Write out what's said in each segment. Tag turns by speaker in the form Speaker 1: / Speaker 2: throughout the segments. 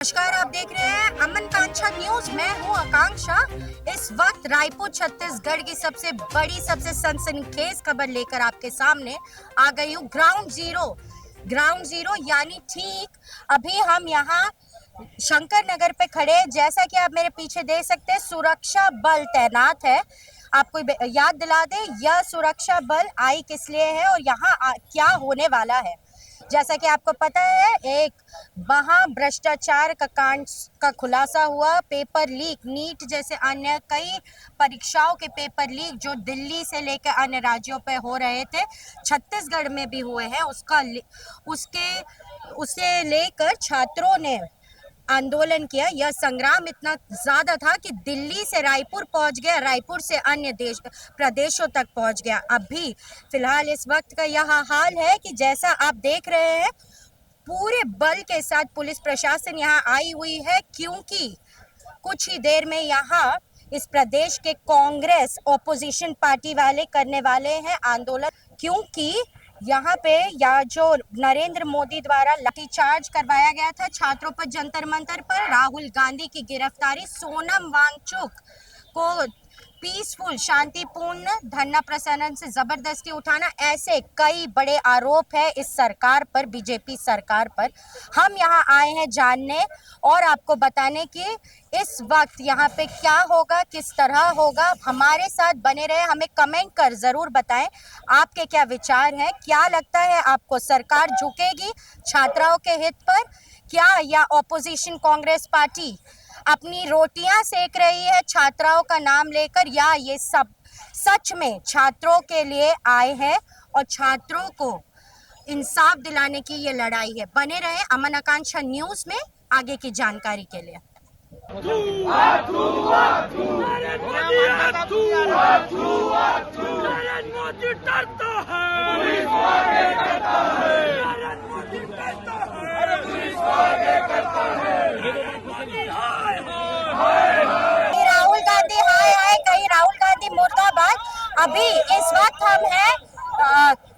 Speaker 1: नमस्कार, आप देख रहे हैं अमन कांक्षा न्यूज। मैं हूं आकांक्षा। इस वक्त रायपुर छत्तीसगढ़ की सबसे बड़ी, सबसे सनसनीखेज खबर लेकर आपके सामने आ गई हूं। ग्राउंड जीरो यानी ठीक अभी हम यहां शंकर नगर पे खड़े। जैसा कि आप मेरे पीछे देख सकते हैं, सुरक्षा बल तैनात है। आपको याद दिला दे, यह सुरक्षा बल आई किस लिए है और यहाँ क्या होने वाला है। जैसा कि आपको पता है, एक वहाँ भ्रष्टाचार का कांड का खुलासा हुआ। पेपर लीक, नीट जैसे अन्य कई परीक्षाओं के पेपर लीक जो दिल्ली से लेकर अन्य राज्यों पे हो रहे थे, छत्तीसगढ़ में भी हुए हैं। उसे लेकर छात्रों ने आंदोलन किया। यह संग्राम इतना ज्यादा था कि दिल्ली से रायपुर पहुंच गया, रायपुर से अन्य प्रदेशों तक पहुंच गया। अभी फिलहाल इस वक्त का यह हाल है कि जैसा आप देख रहे हैं, पूरे बल के साथ पुलिस प्रशासन यहाँ आई हुई है, क्योंकि कुछ ही देर में यहाँ इस प्रदेश के कांग्रेस ऑपोजिशन पार्टी वाले करने वाले हैं आंदोलन। क्योंकि यहाँ पे जो नरेंद्र मोदी द्वारा लाठीचार्ज करवाया गया था छात्रों पर जंतर मंतर पर, राहुल गांधी की गिरफ्तारी, सोनम वांगचुक को पीसफुल शांतिपूर्ण धरना प्रदर्शन से जबरदस्ती उठाना, ऐसे कई बड़े आरोप है इस सरकार पर, बीजेपी सरकार पर। हम यहाँ आए हैं जानने और आपको बताने कि इस वक्त यहाँ पे क्या होगा, किस तरह होगा। हमारे साथ बने रहे, हमें कमेंट कर जरूर बताएं आपके क्या विचार हैं। क्या लगता है आपको, सरकार झुकेगी छात्राओं के हित पर क्या, या ऑपोजिशन कांग्रेस पार्टी अपनी रोटियां सेक रही है छात्राओं का नाम लेकर, या ये सब सच में छात्रों के लिए आए हैं और छात्रों को इंसाफ दिलाने की ये लड़ाई है। बने रहे अमन आकांक्षा न्यूज में आगे की जानकारी के लिए। राहुल गांधी हाय हाय, कहीं राहुल गांधी मुर्दाबाद। अभी इस वक्त हम हैं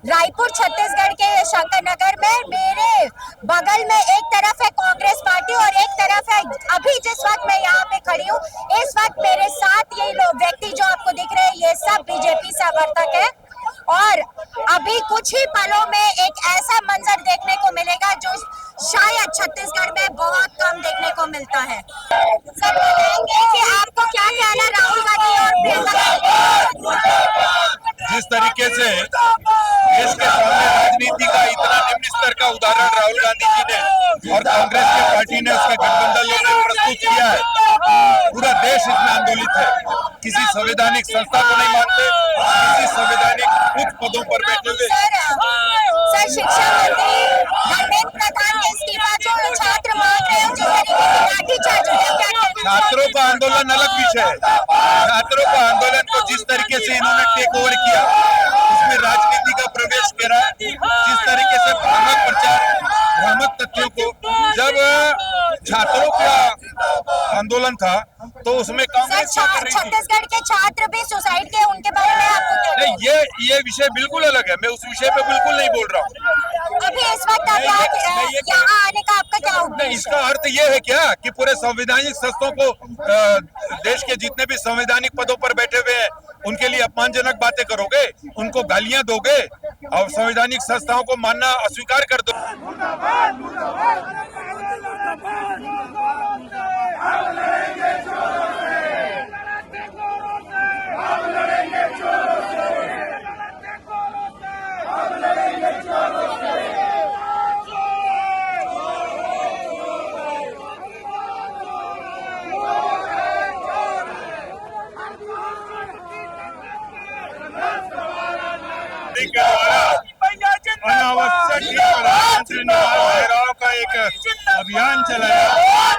Speaker 1: रायपुर छत्तीसगढ़ के शंकर नगर में। मेरे बगल में एक तरफ है कांग्रेस पार्टी और एक तरफ है, अभी जिस वक्त मैं यहाँ पे खड़ी हूँ, इस वक्त मेरे साथ ये लोग व्यक्ति जो आपको दिख रहे हैं, ये सब बीजेपी समर्थक है। और अभी कुछ ही पलों में एक ऐसा मंजर देखने को मिलेगा जो शायद छत्तीसगढ़ में बहुत कम देखने को मिलता है। सब बताएंगे कि आपको क्या कहना राहुल गांधी और प्रियंका।
Speaker 2: जिस तरीके से देश के सामने राजनीति का इतना निम्न स्तर का उदाहरण राहुल गांधी जी ने और कांग्रेस की पार्टी ने, उसके गठबंधन ने प्रस्तुत किया है, पूरा देश इसमें आंदोलित है। किसी संवैधानिक संस्था को नहीं मानते, किसी संवैधानिक उच्च पदों पर बैठे हुए।
Speaker 1: सर, शिक्षा मंत्री धर्मेंद्र प्रधान के इस्तीफा जो छात्र मांग रहे हैं, जिस तरीके से लाठीचार्ज हो रहा है,
Speaker 2: छात्रों का आंदोलन अलग विषय है। छात्रों का आंदोलन को जिस तरीके से इन्होंने टेक ओवर किया, उसमें राजनीति का प्रवेश करा। जिस तरीके से भ्रामक प्रचार, भ्रामक तथ्यों को, जब छात्रों का आंदोलन था तो उसमें कांग्रेस
Speaker 1: छत्तीसगढ़ के छात्र भी सुसाइड के, उनके बारे में आपको क्या?
Speaker 2: नहीं, ये विषय बिल्कुल अलग है। मैं उस विषय पे बिल्कुल नहीं बोल रहा हूँ।
Speaker 1: अभी इस वक्त यहाँ आने का आपका क्या उद्देश्य?
Speaker 2: इसका अर्थ ये है क्या कि पूरे संवैधानिक संस्थाओं को, देश के जितने भी संवैधानिक पदों पर बैठे हुए हैं, उनके लिए अपमानजनक बातें करोगे, उनको गालियां दोगे और संवैधानिक संस्थाओं को मानना अस्वीकार कर दो। अनावश्यक ठहराव का एक अभियान चलाया।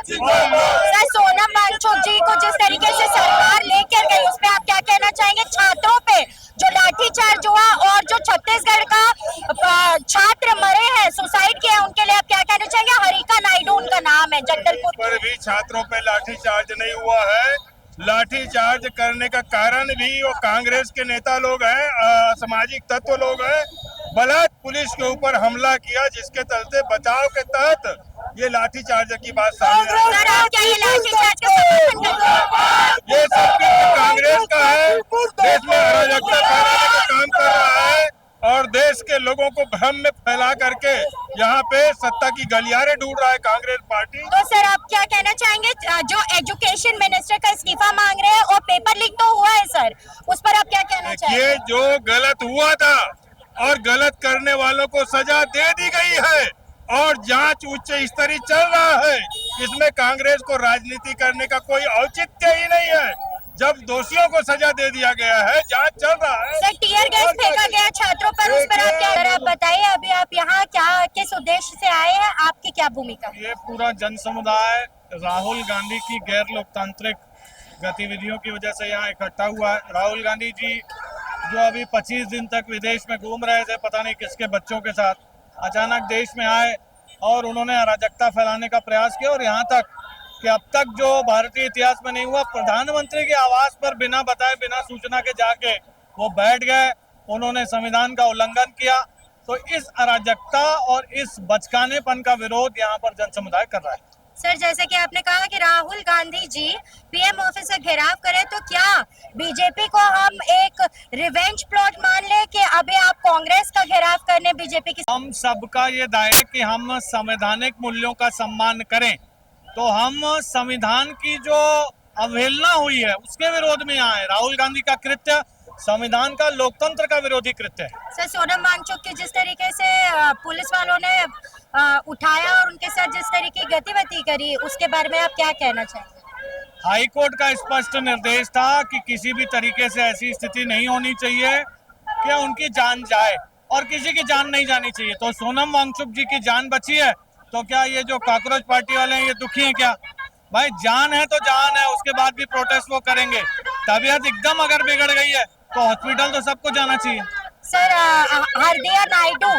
Speaker 1: सर, सोनम वांगचुक जी को जिस तरीके से सरकार लेकर गई, उस पर आप क्या कहना चाहेंगे? छात्रों पे जो लाठीचार्ज हुआ और जो छत्तीसगढ़ का छात्र मरे हैं, सुसाइड किया, उनके लिए आप क्या कहना चाहेंगे? हरिका नायडू उनका नाम है, जगदलपुर
Speaker 2: पर भी छात्रों पे लाठीचार्ज नहीं हुआ है। लाठीचार्ज करने का कारण भी वो कांग्रेस के नेता लोग हैं, असामाजिक तत्व लोग हैं। बलात् पुलिस के ऊपर हमला किया, जिसके चलते बचाव के तहत ये लाठीचार्ज की बात सामने आई।
Speaker 1: सर आप क्या ये लाठीचार्ज का समर्थन करते हैं?
Speaker 2: ये सब कुछ कांग्रेस का है, देश में अराजकता फैलाने का काम कर रहा है और देश के लोगों को भ्रम में फैला करके यहाँ पे सत्ता की गलियारे ढूंढ रहा है कांग्रेस पार्टी।
Speaker 1: तो सर आप क्या कहना चाहेंगे, जो एजुकेशन मिनिस्टर का इस्तीफा मांग रहे हैं और पेपर लीक तो हुआ है सर, उस पर आप क्या कहना चाहेंगे?
Speaker 2: ये जो गलत हुआ था और गलत करने वालों को सजा दे दी गई है और जांच उच्च स्तरीय चल रहा है। इसमें कांग्रेस को राजनीति करने का कोई औचित्य ही नहीं है। जब दोषियों को सजा दे दिया गया है, जांच चल रहा है।
Speaker 1: सर टीयर गैस फेंका गया छात्रों पर, उस पर आप क्या, आप बताइए अभी आप यहाँ क्या किस उद्देश्य से आए हैं, आपकी क्या भूमिका?
Speaker 3: ये पूरा जन समुदाय राहुल गांधी की गैर लोकतांत्रिक गतिविधियों की वजह से यहाँ इकट्ठा हुआ है। राहुल गांधी जी जो अभी 25 दिन तक विदेश में घूम रहे थे पता नहीं किसके बच्चों के साथ, अचानक देश में आए और उन्होंने अराजकता फैलाने का प्रयास किया और यहाँ तक कि अब तक जो भारतीय इतिहास में नहीं हुआ, प्रधानमंत्री के आवास पर बिना बताए बिना सूचना के जाके वो बैठ गए, उन्होंने संविधान का उल्लंघन किया। तो इस अराजकता और इस बचकानेपन का विरोध यहाँ पर जन समुदाय कर रहा है।
Speaker 1: सर जैसे कि आपने कहा कि राहुल गांधी जी पीएम ऑफिस का घेराव करें, तो क्या बीजेपी को हम एक रिवेंज प्लॉट मान ले कि अभी आप कांग्रेस का घेराव करने बीजेपी की?
Speaker 3: हम सबका ये दायित्व है कि हम संवैधानिक मूल्यों का सम्मान करें, तो हम संविधान की जो अवहेलना हुई है उसके विरोध में आए। राहुल गांधी का कृत्य संविधान का, लोकतंत्र का विरोधी कृत्य है।
Speaker 1: सर सोनम वांगचुक की जिस तरीके से पुलिस वालों ने उठाया और उनके साथ जिस तरीके की गतिविधि करी, उसके बारे में आप क्या कहना चाहेंगे?
Speaker 3: हाई कोर्ट का स्पष्ट निर्देश था कि किसी भी तरीके से ऐसी स्थिति नहीं होनी चाहिए कि उनकी जान जाए और किसी की जान नहीं जानी चाहिए। तो सोनम वांगचुक जी की जान बची है, तो क्या ये जो कॉकरोच पार्टी वाले हैं ये दुखी हैं क्या? भाई जान है तो जान है, उसके बाद भी प्रोटेस्ट वो करेंगे। तबीयत एकदम अगर बिगड़ गई है तो हॉस्पिटल तो सबको जाना चाहिए।
Speaker 1: सर हरदिया नायडू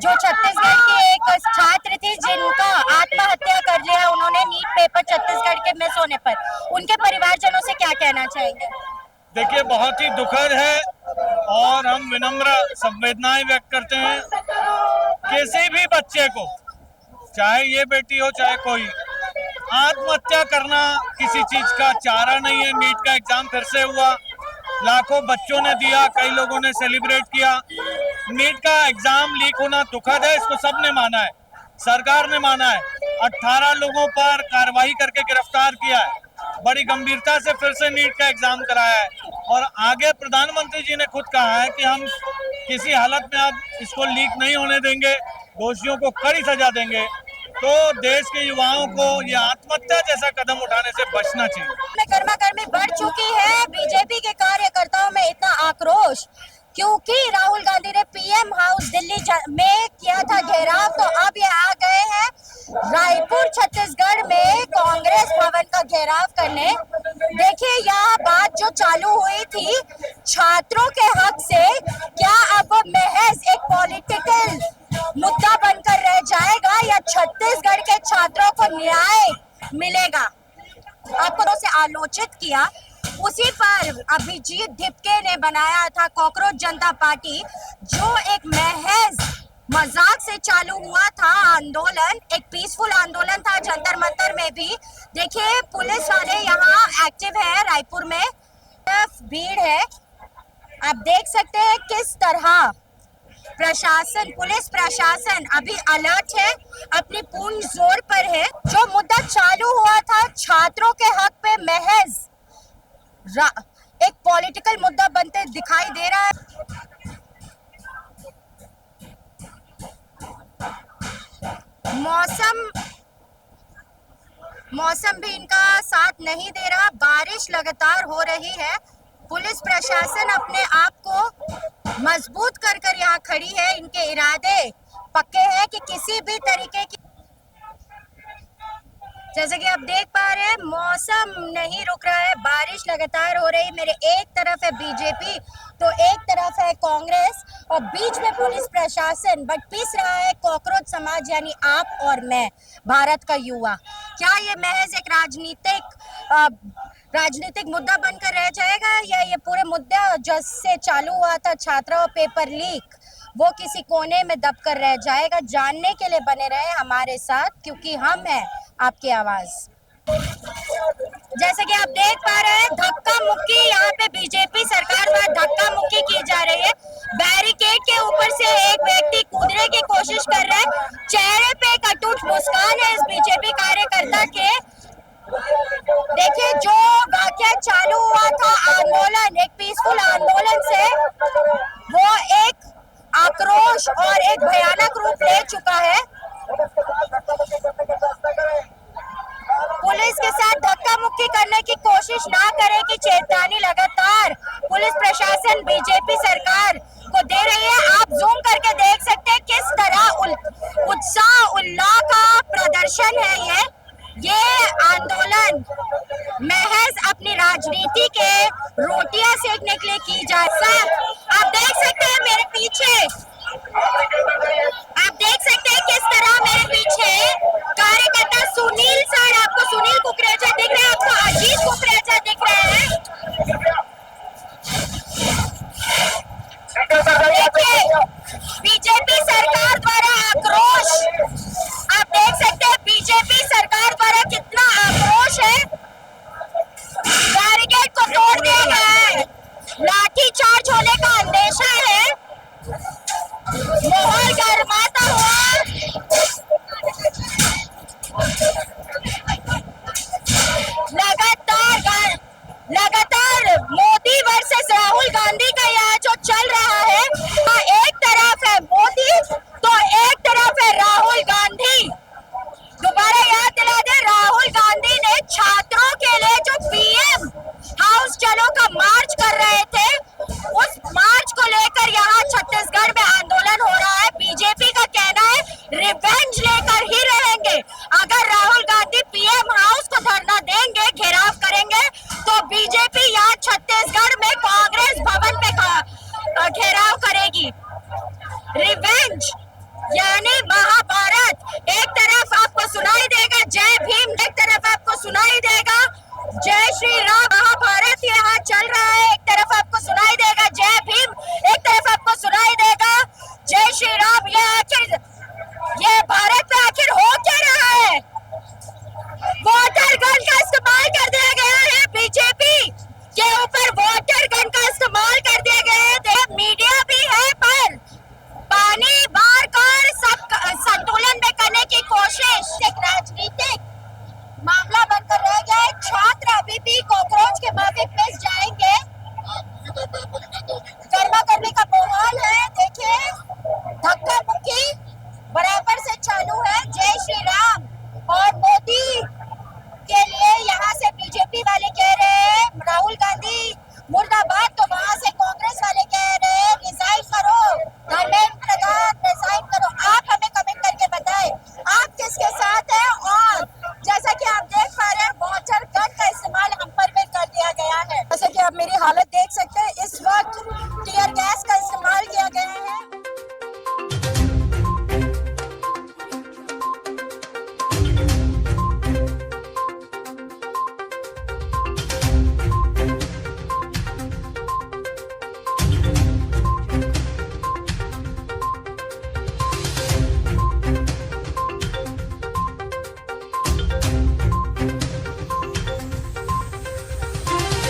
Speaker 1: जो छत्तीसगढ़ की एक छात्र थी जिनका आत्महत्या कर लिया उन्होंने नीट पेपर छत्तीसगढ़ के मिस होने पर, उनके परिवारजनों से क्या कहना चाहेंगे?
Speaker 3: देखिए बहुत ही दुखद है और हम विनम्र संवेदनाएं व्यक्त करते हैं। किसी भी बच्चे को, चाहे ये बेटी हो चाहे कोई, आत्महत्या करना किसी चीज का चारा नहीं है। नीट का एग्जाम फिर से हुआ, लाखों बच्चों ने दिया, कई लोगों ने सेलिब्रेट किया। नीट का एग्जाम लीक होना दुखद है, इसको सबने माना है, सरकार ने माना है। 18 लोगों पर कार्रवाई करके गिरफ्तार किया है, बड़ी गंभीरता से फिर से नीट का एग्जाम कराया है और आगे प्रधानमंत्री जी ने खुद कहा है कि हम किसी हालत में अब इसको लीक नहीं होने देंगे, दोषियों को कड़ी सजा देंगे। तो देश के युवाओं को ये आत्महत्या जैसा कदम उठाने से बचना चाहिए।
Speaker 1: गर्मागर्मी बढ़ चुकी है, बीजेपी के कार्यकर्ताओं में इतना आक्रोश क्योंकि राहुल गांधी ने पीएम हाउस दिल्ली में किया था घेराव, तो अब ये आ गए हैं रायपुर छत्तीसगढ़ में कांग्रेस भवन का घेराव करने। देखिए यह बात जो चालू हुई थी छात्रों के हक से, क्या अब महज एक पॉलिटिकल मुद्दा बनकर रह जाएगा या छत्तीसगढ़ के छात्रों को न्याय मिलेगा? आपको से आलोचित किया, उसी पर अभिजीत ढिपके ने बनाया था कॉकरोच जनता पार्टी, जो एक महज मजाक से चालू हुआ था आंदोलन, एक पीसफुल आंदोलन था जंतर मंतर में भी। देखिए पुलिस वाले यहाँ एक्टिव है, रायपुर में भीड़ है, आप देख सकते हैं किस तरह प्रशासन, पुलिस प्रशासन अभी अलर्ट है, अपनी पूर्ण जोर पर है। जो मुद्दा चालू हुआ था छात्रों के हक पे महज एक पॉलिटिकल मुद्दा बनते दिखाई दे रहा है। मौसम भी इनका साथ नहीं दे रहा, बारिश लगातार हो रही है। पुलिस प्रशासन अपने आप को मजबूत कर यहाँ खड़ी है, इनके इरादे पक्के हैं कि किसी भी तरीके की, जैसे कि आप देख पा रहे हैं मौसम नहीं रुक रहा है, बारिश लगातार हो रही। मेरे एक तरफ है बीजेपी तो एक तरफ है कांग्रेस और बीच में पुलिस प्रशासन, बट पीस रहा है कॉकरोच समाज यानी आप और मैं, भारत का युवा। क्या ये महज एक राजनीतिक मुद्दा बनकर रह जाएगा या ये पूरे मुद्दा जिससे चालू हुआ था छात्रों पेपर लीक, वो किसी कोने में दबकर रह जाएगा। जानने के लिए बने रहे हमारे साथ, क्योंकि हम हैं आपकी आवाज। जैसे कि आप देख पा रहे हैं, धक्का मुक्की यहाँ पे बीजेपी सरकार द्वारा धक्का मुक्की की जा रही है। बैरिकेड के ऊपर से एक व्यक्ति कूदने की कोशिश कर रहा है। चेहरे पे एक अटूट मुस्कान है इस बीजेपी कार्यकर्ता के। देखिए, जो वाकया चालू हुआ था आंदोलन, एक पीसफुल आंदोलन से, वो एक आक्रोश और एक भयानक रूप ले चुका है। पुलिस के साथ धक्का मुक्की करने की कोशिश ना करें की चेतावनी लगातार पुलिस प्रशासन बीजेपी सरकार को दे रही है। आप जूम करके देख सकते हैं किस तरह उत्साह उल्लाह का प्रदर्शन है। ये आंदोलन महज अपनी राजनीति के रोटियां सेकने के लिए की जा रही है। आप देख सकते हैं मेरे पीछे, आप देख सकते हैं किस तरह मेरे पीछे कार्यकर्ता सुनील सर, आपको सुनील कुकरेजा दिख रहे हैं, आपको अजीत कुकरेजा दिख रहे हैं। देखिए, बीजेपी सरकार द्वारा आक्रोश, आप देख सकते हैं बीजेपी सरकार द्वारा कितना आक्रोश है। बैरिकेड को तोड़ दिया गया है, लाठी चार्ज होने का अंदेशा है, माहौल गरमाता हुआ। लगातार मोदी वर्सेस राहुल गांधी का यहाँ जो चल रहा है, एक तरफ है मोदी तो एक तरफ है राहुल गांधी। दोबारा याद दिला दे, राहुल गांधी ने छात्रों के लिए जो पीएम हाउस चलो का मार्च कर रहे थे, उस मार्च को लेकर यहाँ छत्तीसगढ़ में आंदोलन हो रहा है। बीजेपी का कहना है रिवेंज लेकर ही रहेंगे। अगर राहुल गांधी पीएम हाउस को धरना देंगे, घेराव करेंगे, तो बीजेपी यहाँ छत्तीसगढ़ में कांग्रेस भवन पे घेराव करेगी। रिवेंज यानी महाभारत। एक तरफ आपको सुनाई देगा जय भीम, एक तरफ आपको सुनाई देगा जय श्री राम। महाभारत यहाँ चल रहा है, एक तरफ आपको सुनाई देगा जय भीम, एक तरफ आपको सुनाई देगा जय श्री राम। ये भारत में आखिर हो क्या रहा है? वाटर गन का इस्तेमाल कर दिया गया है, बीजेपी के ऊपर वाटर गन का इस्तेमाल कर दिया गया है। मीडिया भी है, पर पानी बार कर सब संतुलन में करने की कोशिश एक राजनीतिक मामला बनकर रह गया है। छात्र अभी भी कॉकरोच के माफिक में